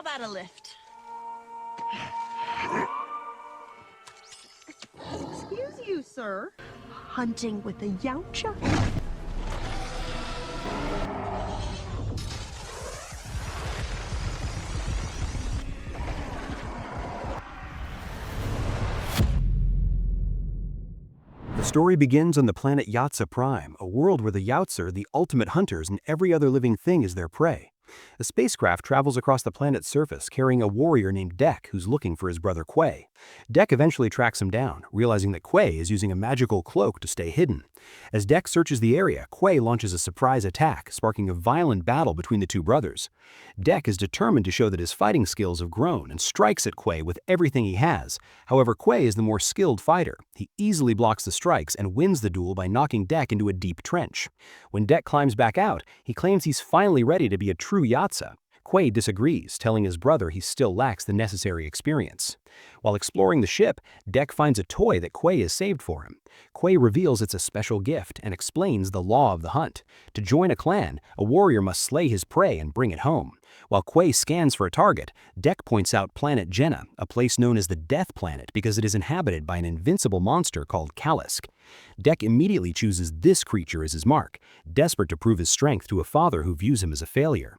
about a lift? Excuse you, sir. Hunting with a yautja? The story begins on the planet Yatza Prime, a world where the Yautz are the ultimate hunters and every other living thing is their prey. A spacecraft travels across the planet's surface carrying a warrior named Dek who's looking for his brother Quay. Dek eventually tracks him down, realizing that Quay is using a magical cloak to stay hidden. As Dek searches the area, Quay launches a surprise attack, sparking a violent battle between the two brothers. Dek is determined to show that his fighting skills have grown and strikes at Quay with everything he has. However, Quay is the more skilled fighter. He easily blocks the strikes and wins the duel by knocking Dek into a deep trench. When Dek climbs back out, he claims he's finally ready to be a true Yautza. Quay disagrees, telling his brother he still lacks the necessary experience. While exploring the ship, Dek finds a toy that Quay has saved for him. Quay reveals it's a special gift and explains the law of the hunt. To join a clan, a warrior must slay his prey and bring it home. While Quay scans for a target, Dek points out planet Jenna, a place known as the Death Planet because it is inhabited by an invincible monster called Kalisk. Dek immediately chooses this creature as his mark, desperate to prove his strength to a father who views him as a failure.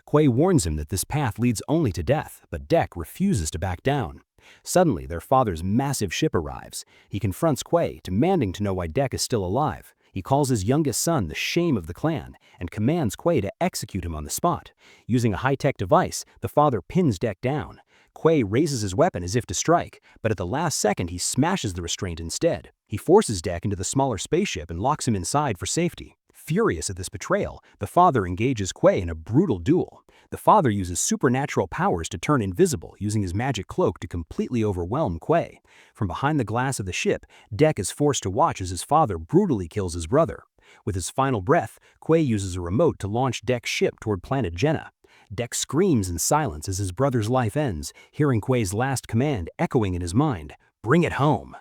Quay warns him that this path leads only to death, but Dek refuses to back down. Suddenly, their father's massive ship arrives. He confronts Quay, demanding to know why Dek is still alive. He calls his youngest son the shame of the clan and commands Quay to execute him on the spot. Using a high-tech device, the father pins Dek down. Quay raises his weapon as if to strike, but at the last second he smashes the restraint instead. He forces Dek into the smaller spaceship and locks him inside for safety. Furious at this betrayal, the father engages Quay in a brutal duel. The father uses supernatural powers to turn invisible, using his magic cloak to completely overwhelm Quay. From behind the glass of the ship, Dek is forced to watch as his father brutally kills his brother. With his final breath, Quay uses a remote to launch Dek's ship toward planet Jenna. Dek screams in silence as his brother's life ends, hearing Quay's last command echoing in his mind, "Bring it home."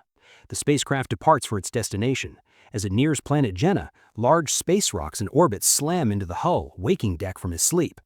The spacecraft departs for its destination. As it nears planet Jenna, large space rocks in orbit slam into the hull, waking Dek from his sleep.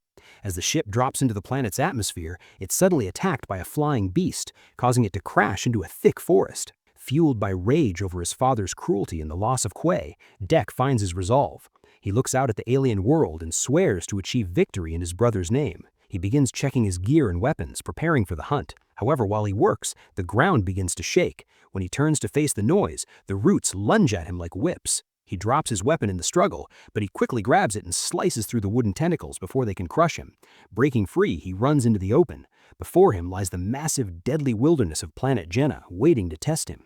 As the ship drops into the planet's atmosphere, it's suddenly attacked by a flying beast, causing it to crash into a thick forest. Fueled by rage over his father's cruelty and the loss of Quay, Dek finds his resolve. He looks out at the alien world and swears to achieve victory in his brother's name. He begins checking his gear and weapons, preparing for the hunt. However, while he works, the ground begins to shake. When he turns to face the noise, the roots lunge at him like whips. He drops his weapon in the struggle, but he quickly grabs it and slices through the wooden tentacles before they can crush him. Breaking free, he runs into the open. Before him lies the massive, deadly wilderness of planet Jenna, waiting to test him.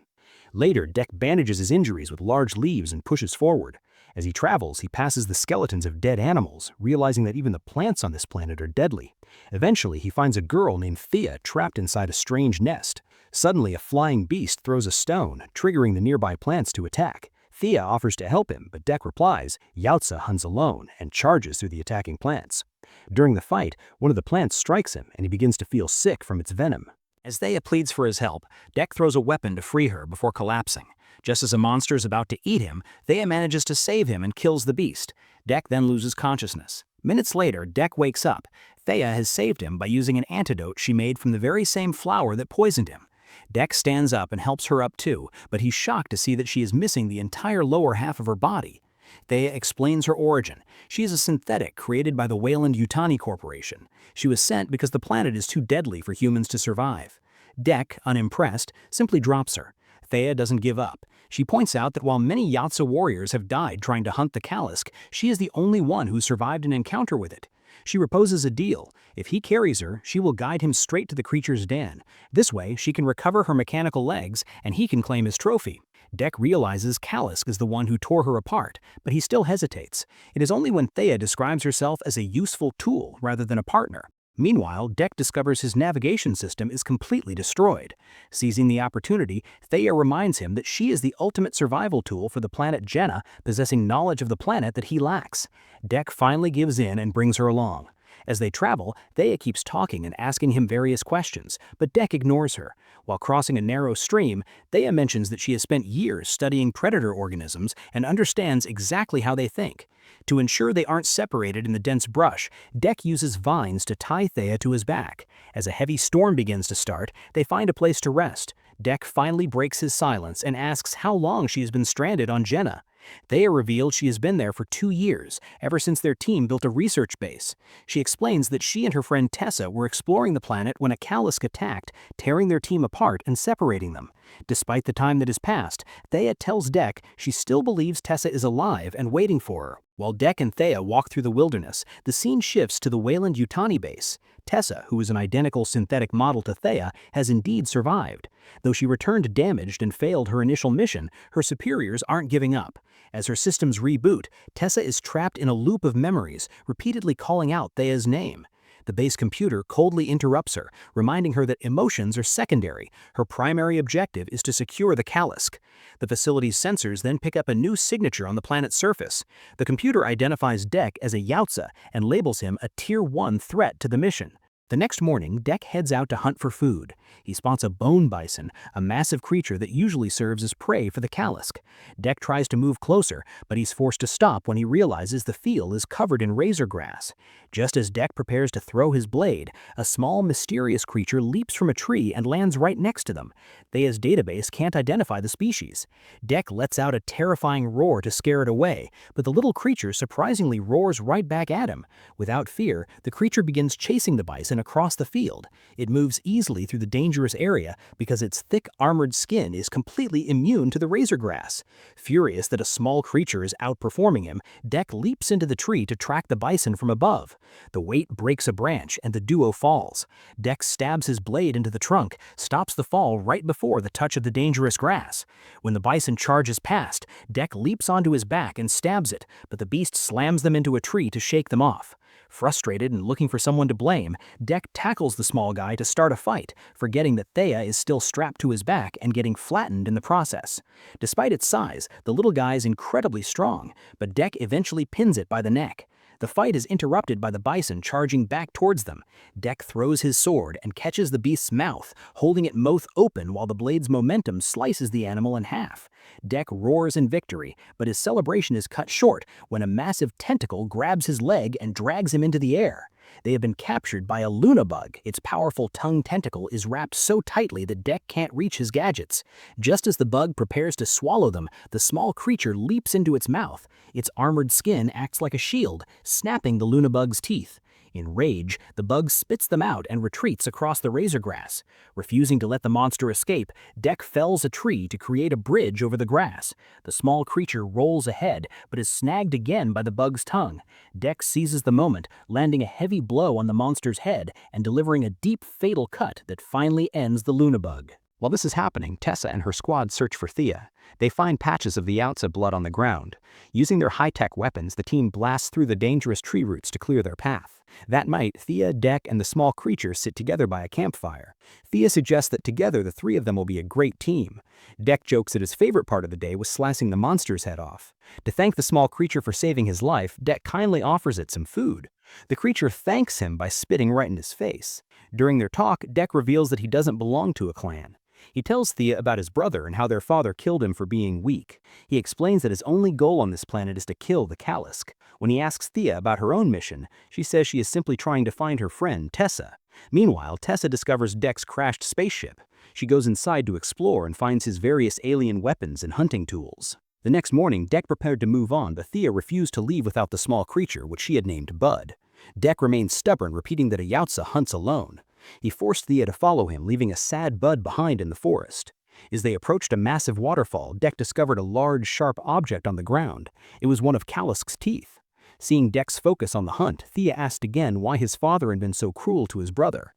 Later, Dek bandages his injuries with large leaves and pushes forward. As he travels, he passes the skeletons of dead animals, realizing that even the plants on this planet are deadly. Eventually, he finds a girl named Thea trapped inside a strange nest. Suddenly, a flying beast throws a stone, triggering the nearby plants to attack. Thea offers to help him, but Dek replies, "Yautza hunts alone," and charges through the attacking plants. During the fight, one of the plants strikes him, and he begins to feel sick from its venom. As Thea pleads for his help, Dek throws a weapon to free her before collapsing. Just as a monster is about to eat him, Thea manages to save him and kills the beast. Dek then loses consciousness. Minutes later, Dek wakes up. Thea has saved him by using an antidote she made from the very same flower that poisoned him. Dek stands up and helps her up too, but he's shocked to see that she is missing the entire lower half of her body. Thea explains her origin. She is a synthetic created by the Weyland-Yutani Corporation. She was sent because the planet is too deadly for humans to survive. Dek, unimpressed, simply drops her. Thea doesn't give up. She points out that while many Yautza warriors have died trying to hunt the Kalisk, she is the only one who survived an encounter with it. She proposes a deal. If he carries her, she will guide him straight to the creature's den. This way, she can recover her mechanical legs, and he can claim his trophy. Dek realizes Kalisk is the one who tore her apart, but he still hesitates. It is only when Thea describes herself as a useful tool rather than a partner. Meanwhile, Dek discovers his navigation system is completely destroyed. Seizing the opportunity, Thea reminds him that she is the ultimate survival tool for the planet Jenna, possessing knowledge of the planet that he lacks. Dek finally gives in and brings her along. As they travel, Thea keeps talking and asking him various questions, but Dek ignores her. While crossing a narrow stream, Thea mentions that she has spent years studying predator organisms and understands exactly how they think. To ensure they aren't separated in the dense brush, Dek uses vines to tie Thea to his back. As a heavy storm begins to start, they find a place to rest. Dek finally breaks his silence and asks how long she has been stranded on Jenna. Thea revealed she has been there for 2 years, ever since their team built a research base. She explains that she and her friend Tessa were exploring the planet when a Kalisk attacked, tearing their team apart and separating them. Despite the time that has passed, Thea tells Dek she still believes Tessa is alive and waiting for her. While Dek and Thea walk through the wilderness, the scene shifts to the Wayland-Yutani base. Tessa, who is an identical synthetic model to Thea, has indeed survived. Though she returned damaged and failed her initial mission, her superiors aren't giving up. As her systems reboot, Tessa is trapped in a loop of memories, repeatedly calling out Thea's name. The base computer coldly interrupts her, reminding her that emotions are secondary. Her primary objective is to secure the Kalisk. The facility's sensors then pick up a new signature on the planet's surface. The computer identifies Dek as a Yautza and labels him a Tier 1 threat to the mission. The next morning, Dek heads out to hunt for food. He spots a bone bison, a massive creature that usually serves as prey for the Kalisk. Dek tries to move closer, but he's forced to stop when he realizes the field is covered in razor grass. Just as Dek prepares to throw his blade, a small, mysterious creature leaps from a tree and lands right next to them. Thea's database can't identify the species. Dek lets out a terrifying roar to scare it away, but the little creature surprisingly roars right back at him. Without fear, the creature begins chasing the bison across the field. It moves easily through the dangerous area because its thick armored skin is completely immune to the razor grass. Furious that a small creature is outperforming him, Dek leaps into the tree to track the bison from above. The weight breaks a branch and the duo falls. Dek stabs his blade into the trunk, stops the fall right before the touch of the dangerous grass. When the bison charges past, Dek leaps onto his back and stabs it, but the beast slams them into a tree to shake them off. Frustrated and looking for someone to blame, Dek tackles the small guy to start a fight, forgetting that Thea is still strapped to his back and getting flattened in the process. Despite its size, the little guy is incredibly strong, but Dek eventually pins it by the neck. The fight is interrupted by the bison charging back towards them. Dek throws his sword and catches the beast's mouth, holding it mouth open while the blade's momentum slices the animal in half. Dek roars in victory, but his celebration is cut short when a massive tentacle grabs his leg and drags him into the air. They have been captured by a Luna bug. Its powerful tongue tentacle is wrapped so tightly that Dek can't reach his gadgets. Just as the bug prepares to swallow them, the small creature leaps into its mouth. Its armored skin acts like a shield, snapping the Luna bug's teeth. In rage, the bug spits them out and retreats across the razor grass. Refusing to let the monster escape, Dek fells a tree to create a bridge over the grass. The small creature rolls ahead, but is snagged again by the bug's tongue. Dek seizes the moment, landing a heavy blow on the monster's head and delivering a deep, fatal cut that finally ends the Luna bug. While this is happening, Tessa and her squad search for Thea. They find patches of the Yautza blood on the ground. Using their high-tech weapons, the team blasts through the dangerous tree roots to clear their path. That night, Thea, Dek, and the small creature sit together by a campfire. Thea suggests that together the three of them will be a great team. Dek jokes that his favorite part of the day was slicing the monster's head off. To thank the small creature for saving his life, Dek kindly offers it some food. The creature thanks him by spitting right in his face. During their talk, Dek reveals that he doesn't belong to a clan. He tells Thea about his brother and how their father killed him for being weak. He explains that his only goal on this planet is to kill the Kalisk. When he asks Thea about her own mission, she says she is simply trying to find her friend, Tessa. Meanwhile, Tessa discovers Dek's crashed spaceship. She goes inside to explore and finds his various alien weapons and hunting tools. The next morning, Dek prepared to move on, but Thea refused to leave without the small creature, which she had named Bud. Dek remains stubborn, repeating that a Yautza hunts alone. He forced Thea to follow him, leaving a sad Bud behind in the forest. As they approached a massive waterfall, Dek discovered a large, sharp object on the ground. It was one of Kalisk's teeth. Seeing Dek's focus on the hunt, Thea asked again why his father had been so cruel to his brother.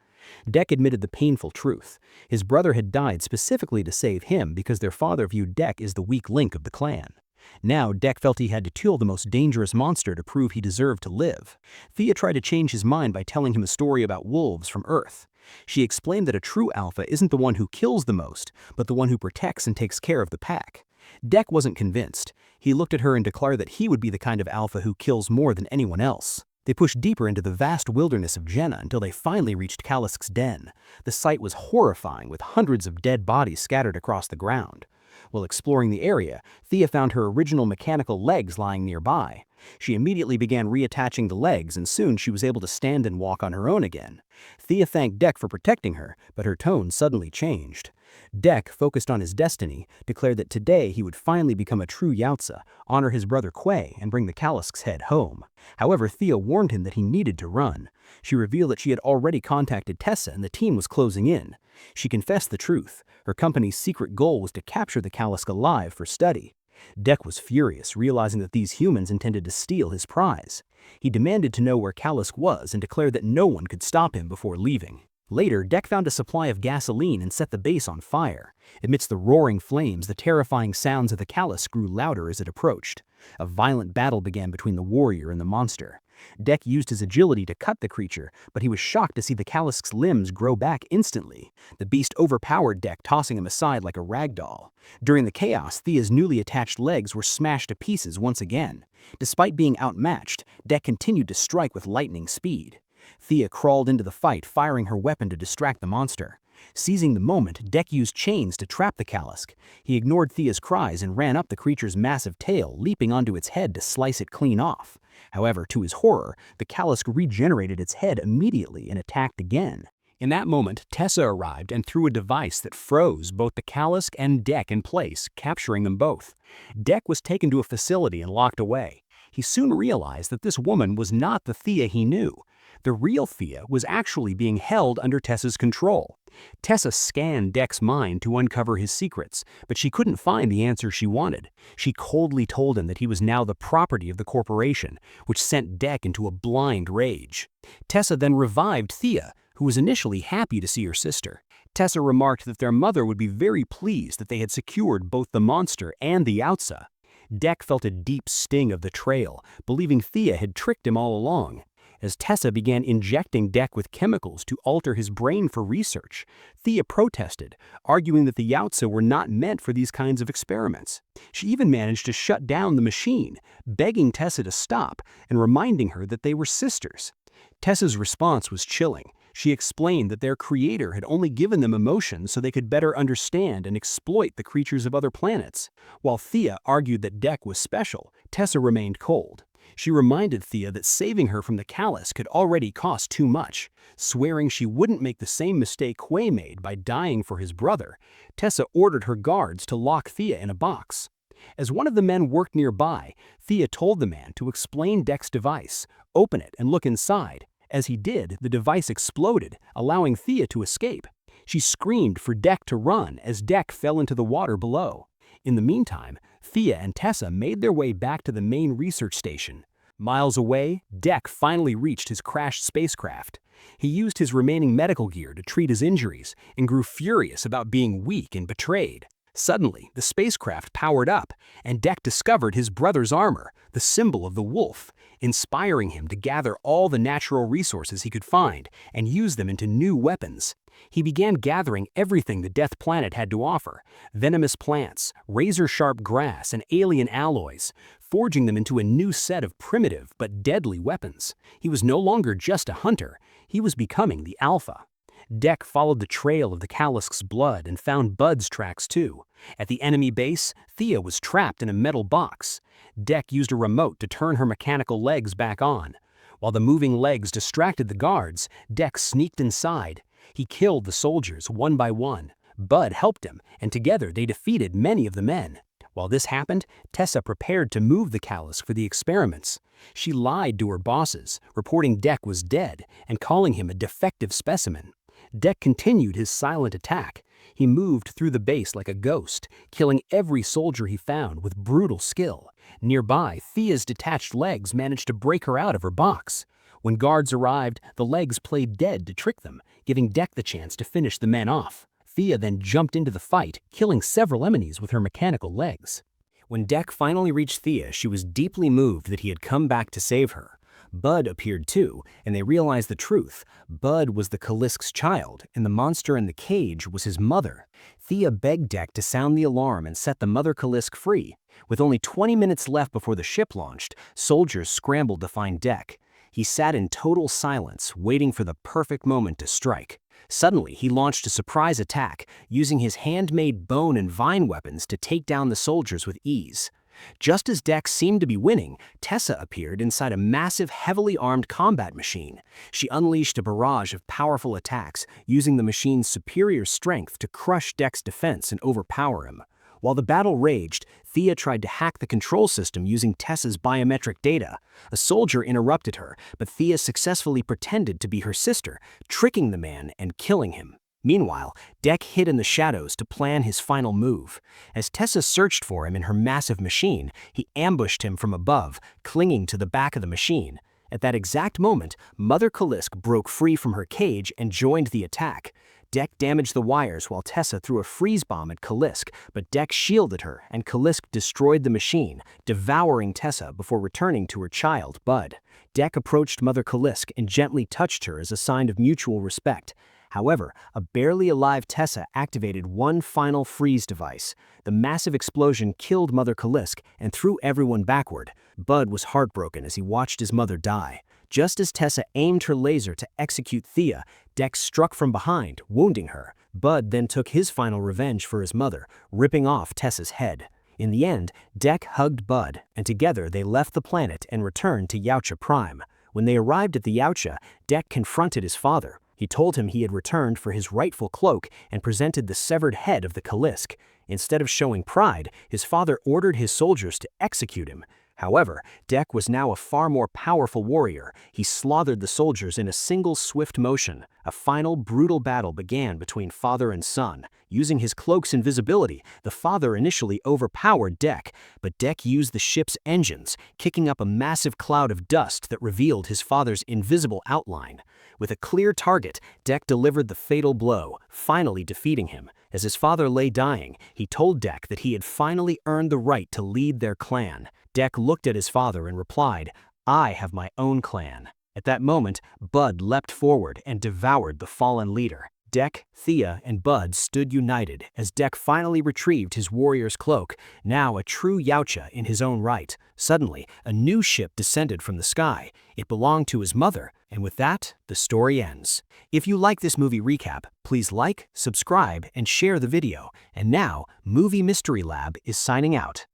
Dek admitted the painful truth. His brother had died specifically to save him because their father viewed Dek as the weak link of the clan. Now, Dek felt he had to kill the most dangerous monster to prove he deserved to live. Thea tried to change his mind by telling him a story about wolves from Earth. She explained that a true alpha isn't the one who kills the most, but the one who protects and takes care of the pack. Dek wasn't convinced. He looked at her and declared that he would be the kind of alpha who kills more than anyone else. They pushed deeper into the vast wilderness of Jenna until they finally reached Kalisk's den. The sight was horrifying, with hundreds of dead bodies scattered across the ground. While exploring the area, Thea found her original mechanical legs lying nearby. She immediately began reattaching the legs, and soon she was able to stand and walk on her own again. Thea thanked Dek for protecting her, but her tone suddenly changed. Dek, focused on his destiny, declared that today he would finally become a true Yautza, honor his brother Quay, and bring the Kalisk's head home. However, Thea warned him that he needed to run. She revealed that she had already contacted Tessa and the team was closing in. She confessed the truth. Her company's secret goal was to capture the Kalisk alive for study. Dek was furious, realizing that these humans intended to steal his prize. He demanded to know where Kalisk was and declared that no one could stop him before leaving. Later, Dek found a supply of gasoline and set the base on fire. Amidst the roaring flames, the terrifying sounds of the Kalisk grew louder as it approached. A violent battle began between the warrior and the monster. Dek used his agility to cut the creature, but he was shocked to see the Kalisk's limbs grow back instantly. The beast overpowered Dek, tossing him aside like a rag doll. During the chaos, Thea's newly attached legs were smashed to pieces once again. Despite being outmatched, Dek continued to strike with lightning speed. Thea crawled into the fight, firing her weapon to distract the monster. Seizing the moment, Dek used chains to trap the Kalisk. He ignored Thea's cries and ran up the creature's massive tail, leaping onto its head to slice it clean off. However, to his horror, the Kalisk regenerated its head immediately and attacked again. In that moment, Tessa arrived and threw a device that froze both the Kalisk and Dek in place, capturing them both. Dek was taken to a facility and locked away. He soon realized that this woman was not the Thea he knew. The real Thea was actually being held under Tessa's control. Tessa scanned Dek's mind to uncover his secrets, but she couldn't find the answer she wanted. She coldly told him that he was now the property of the corporation, which sent Dek into a blind rage. Tessa then revived Thea, who was initially happy to see her sister. Tessa remarked that their mother would be very pleased that they had secured both the monster and the Yautza. Dek felt a deep sting of betrayal, believing Thea had tricked him all along. As Tessa began injecting Dek with chemicals to alter his brain for research, Thea protested, arguing that the Yautza were not meant for these kinds of experiments. She even managed to shut down the machine, begging Tessa to stop and reminding her that they were sisters. Tessa's response was chilling. She explained that their creator had only given them emotions so they could better understand and exploit the creatures of other planets. While Thea argued that Dek was special, Tessa remained cold. She reminded Thea that saving her from the Kalisk had already cost too much. Swearing she wouldn't make the same mistake Quay made by dying for his brother, Tessa ordered her guards to lock Thea in a box. As one of the men worked nearby, Thea told the man to explain Dek's device, open it, and look inside. As he did, the device exploded, allowing Thea to escape. She screamed for Dek to run as Dek fell into the water below. In the meantime, Thea and Tessa made their way back to the main research station. Miles away, Dek finally reached his crashed spacecraft. He used his remaining medical gear to treat his injuries and grew furious about being weak and betrayed. Suddenly, the spacecraft powered up, and Dek discovered his brother's armor, the symbol of the wolf, inspiring him to gather all the natural resources he could find and use them into new weapons. He began gathering everything the Death Planet had to offer: venomous plants, razor-sharp grass, and alien alloys, forging them into a new set of primitive but deadly weapons. He was no longer just a hunter, he was becoming the Alpha. Dek followed the trail of the Kalisk's blood and found Bud's tracks too. At the enemy base, Thea was trapped in a metal box. Dek used a remote to turn her mechanical legs back on. While the moving legs distracted the guards, Dek sneaked inside. He killed the soldiers one by one. Bud helped him, and together they defeated many of the men. While this happened, Tessa prepared to move the Kalisk for the experiments. She lied to her bosses, reporting Dek was dead and calling him a defective specimen. Dek continued his silent attack. He moved through the base like a ghost, killing every soldier he found with brutal skill. Nearby, Thea's detached legs managed to break her out of her box. When guards arrived, the legs played dead to trick them, giving Dek the chance to finish the men off. Thea then jumped into the fight, killing several enemies with her mechanical legs. When Dek finally reached Thea, she was deeply moved that he had come back to save her. Bud appeared too, and they realized the truth. Bud was the Kalisk's child, and the monster in the cage was his mother. Thea begged Dek to sound the alarm and set the mother Kalisk free. With only 20 minutes left before the ship launched, soldiers scrambled to find Dek. He sat in total silence, waiting for the perfect moment to strike. Suddenly, he launched a surprise attack, using his handmade bone and vine weapons to take down the soldiers with ease. Just as Dex seemed to be winning, Tessa appeared inside a massive, heavily armed combat machine. She unleashed a barrage of powerful attacks, using the machine's superior strength to crush Dex's defense and overpower him. While the battle raged, Thea tried to hack the control system using Tessa's biometric data. A soldier interrupted her, but Thea successfully pretended to be her sister, tricking the man and killing him. Meanwhile, Deck hid in the shadows to plan his final move. As Tessa searched for him in her massive machine, he ambushed him from above, clinging to the back of the machine. At that exact moment, Mother Kalisk broke free from her cage and joined the attack. Deck damaged the wires while Tessa threw a freeze bomb at Kalisk, but Deck shielded her and Kalisk destroyed the machine, devouring Tessa before returning to her child, Bud. Deck approached Mother Kalisk and gently touched her as a sign of mutual respect. However, a barely alive Tessa activated one final freeze device. The massive explosion killed Mother Kalisk and threw everyone backward. Bud was heartbroken as he watched his mother die. Just as Tessa aimed her laser to execute Thea, Dex struck from behind, wounding her. Bud then took his final revenge for his mother, ripping off Tessa's head. In the end, Deck hugged Bud, and together they left the planet and returned to Yautja Prime. When they arrived at the Yautja, Deck confronted his father. He told him he had returned for his rightful cloak and presented the severed head of the Kalisk. Instead of showing pride, his father ordered his soldiers to execute him. However, Deck was now a far more powerful warrior. He slaughtered the soldiers in a single swift motion. A final brutal battle began between father and son. Using his cloak's invisibility, the father initially overpowered Deck, but Deck used the ship's engines, kicking up a massive cloud of dust that revealed his father's invisible outline. With a clear target, Deck delivered the fatal blow, finally defeating him. As his father lay dying, he told Deck that he had finally earned the right to lead their clan. Deck looked at his father and replied, "I have my own clan." At that moment, Bud leapt forward and devoured the fallen leader. Deck, Thea, and Bud stood united as Deck finally retrieved his warrior's cloak, now a true Yautja in his own right. Suddenly, a new ship descended from the sky. It belonged to his mother, and with that, the story ends. If you like this movie recap, please like, subscribe, and share the video. And now, Movie Mystery Lab is signing out.